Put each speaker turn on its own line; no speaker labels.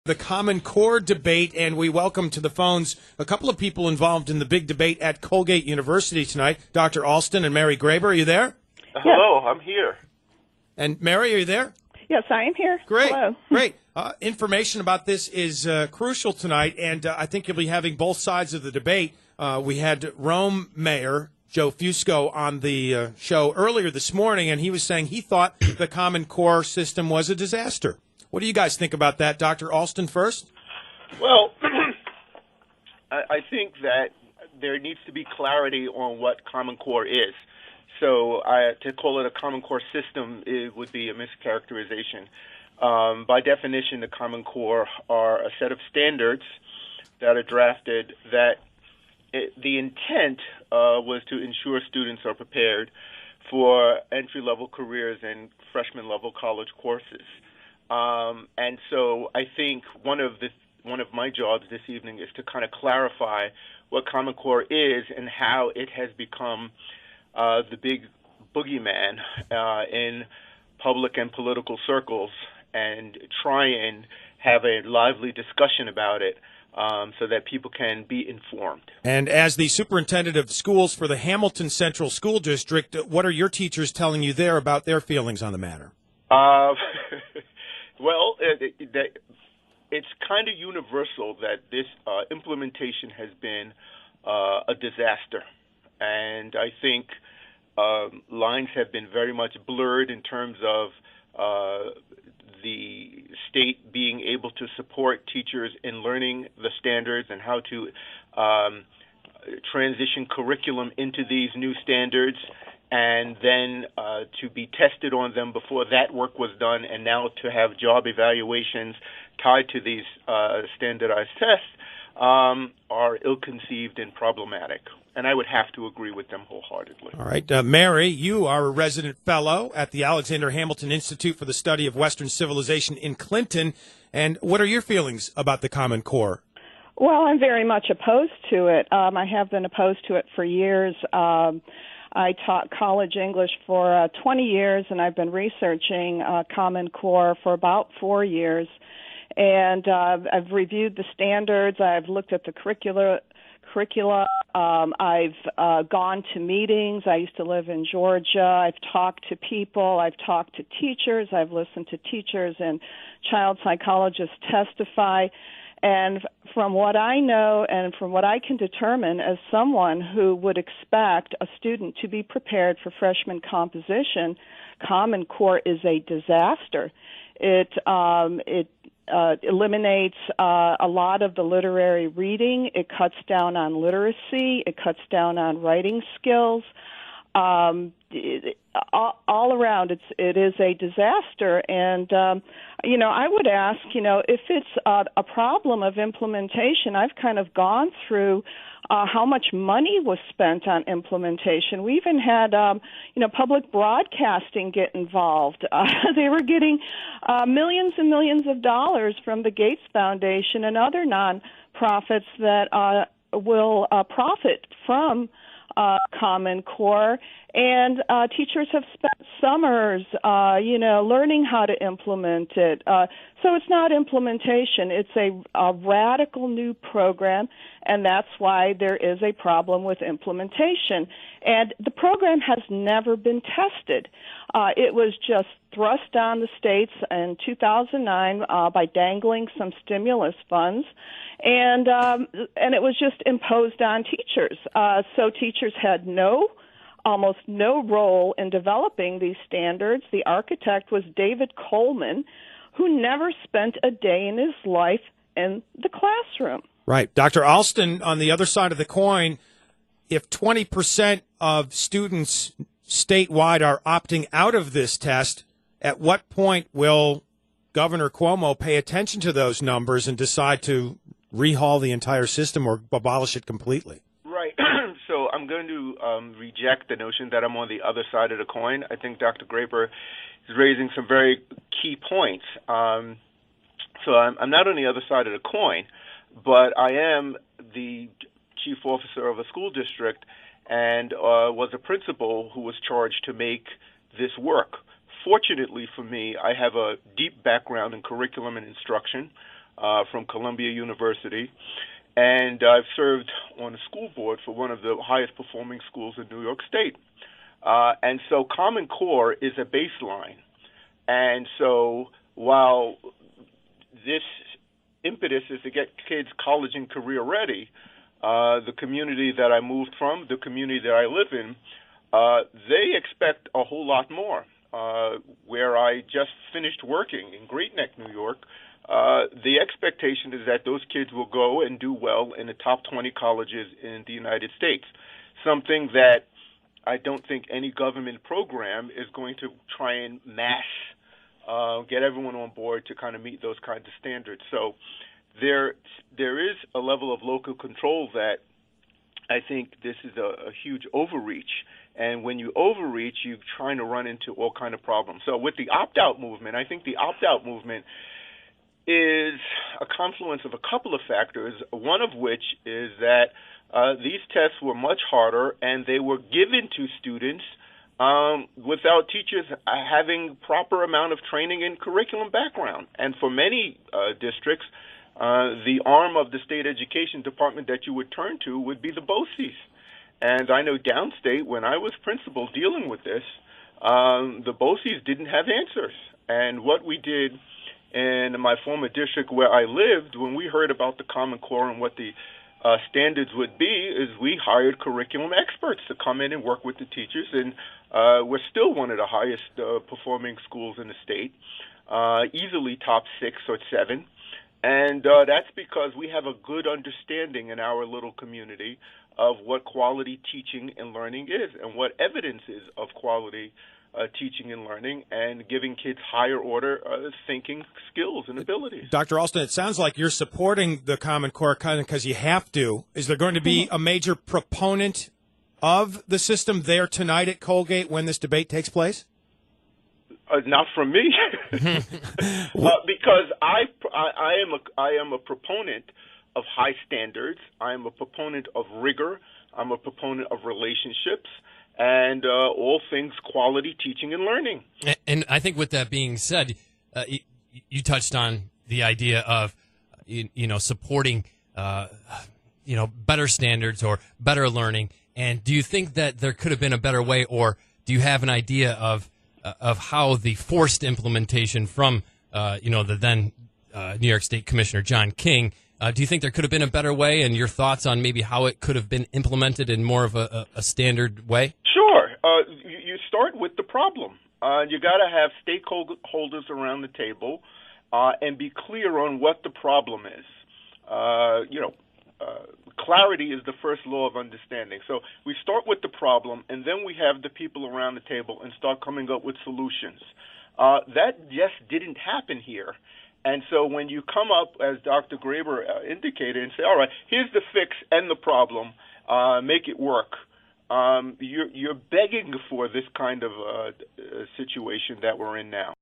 The Common Core debate, and we welcome to the phones a couple of people involved in the big debate at Colgate University tonight. Dr. Alston and Mary Grabar, are you there?
Hello, I'm here.
And Mary, are you there?
Yes, I am here.
Great,
Hello.
great. Information about this is crucial tonight, and I think you'll be having both sides of the debate. We had Rome Mayor Joe Fusco on the show earlier this morning, and he was saying he thought the Common Core system was a disaster. What do you guys think about that? Dr. Alston first?
Well, I think that there needs to be clarity on what Common Core is. So to call it a Common Core system, it would be a mischaracterization. By definition, the Common Core are a set of standards that are drafted that the intent was to ensure students are prepared for entry-level careers and freshman-level college courses. And so I think one of my jobs this evening is to kind of clarify what Common Core is and how it has become the big boogeyman in public and political circles, and try and have a lively discussion about it so that people can be informed.
And as the superintendent of schools for the Hamilton Central School District, what are your teachers telling you there about their feelings on the matter?
Well, it's kind of universal that this implementation has been a disaster. And I think lines have been very much blurred in terms of the state being able to support teachers in learning the standards and how to transition curriculum into these new standards, and then to be tested on them before that work was done, and now to have job evaluations tied to these standardized tests are ill-conceived and problematic. And I would have to agree with them wholeheartedly.
All right. Mary, you are a resident fellow at the Alexander Hamilton Institute for the Study of Western Civilization in Clinton. And what are your feelings about the Common Core?
Well, I'm very much opposed to it. I have been opposed to it for years. I taught college English for 20 years, and I've been researching Common Core for about 4 years. And I've reviewed the standards. I've looked at the curricula. I've gone to meetings. I used to live in Georgia. I've talked to people. I've talked to teachers. I've listened to teachers and child psychologists testify. And from what I know and from what I can determine as someone who would expect a student to be prepared for freshman composition, Common Core is a disaster. It eliminates a lot of the literary reading. It cuts down on literacy. It cuts down on writing skills. All around, it is a disaster. And, I would ask, if it's a problem of implementation, I've kind of gone through how much money was spent on implementation. We even had, public broadcasting get involved. They were getting millions and millions of dollars from the Gates Foundation and other nonprofits that will profit from Common Core, and teachers have spent summers, learning how to implement it. So it's not implementation; it's a radical new program, and that's why there is a problem with implementation. And the program has never been tested. It was just thrust on the states in 2009 by dangling some stimulus funds. And it was just imposed on teachers. So teachers had almost no role in developing these standards. The architect was David Coleman, who never spent a day in his life in the classroom.
Right. Dr. Alston, on the other side of the coin, if 20% of students statewide are opting out of this test, at what point will Governor Cuomo pay attention to those numbers and decide to rehaul the entire system or abolish it completely?
Right. So I'm going to reject the notion that I'm on the other side of the coin. I think Dr. Grabar is raising some very key points. So I'm not on the other side of the coin, but I am the chief officer of a school district and was a principal who was charged to make this work. Fortunately for me, I have a deep background in curriculum and instruction. from Columbia University. And I've served on the school board for one of the highest performing schools in New York State. And so Common Core is a baseline. And so while this impetus is to get kids college and career ready, the community that I moved from, the community that I live in, they expect a whole lot more. Where I just finished working in Great Neck, New York, the expectation is that those kids will go and do well in the top 20 colleges in the United States, something that I don't think any government program is going to try and mass get everyone on board to kind of meet those kinds of standards. So there is a level of local control that I think this is a huge overreach. And when you overreach, you're trying to run into all kind of problems. So with the opt-out movement, I think the opt-out movement is a confluence of a couple of factors, one of which is that these tests were much harder and they were given to students without teachers having proper amount of training and curriculum background. And for many districts, the arm of the state education department that you would turn to would be the BOCES. And I know downstate, when I was principal dealing with this, the BOCES didn't have answers. And what we did in my former district where I lived, when we heard about the Common Core and what the standards would be, is we hired curriculum experts to come in and work with the teachers. And we're still one of the highest performing schools in the state, easily top 6 or 7. And that's because we have a good understanding in our little community of what quality teaching and learning is and what evidence is of quality teaching and learning and giving kids higher order thinking skills and abilities.
Dr. Alston, it sounds like you're supporting the Common Core kind of because you have to. Is there going to be a major proponent of the system there tonight at Colgate when this debate takes place?
Not from me, because I am a proponent of high standards. I am a proponent of rigor. I'm a proponent of relationships and all things quality teaching and learning.
And I think with that being said, you touched on the idea of supporting better standards or better learning. And do you think that there could have been a better way, or do you have an idea of how the forced implementation from the then New York State Commissioner John King? Do you think there could have been a better way, and your thoughts on maybe how it could have been implemented in more of a standard way?
Sure. You start with the problem. You got to have stakeholders around the table and be clear on what the problem is. Clarity is the first law of understanding. So we start with the problem, and then we have the people around the table and start coming up with solutions. That just didn't happen here. And so when you come up, as Dr. Grabar indicated, and say, all right, here's the fix and the problem, make it work, you're begging for this kind of situation that we're in now.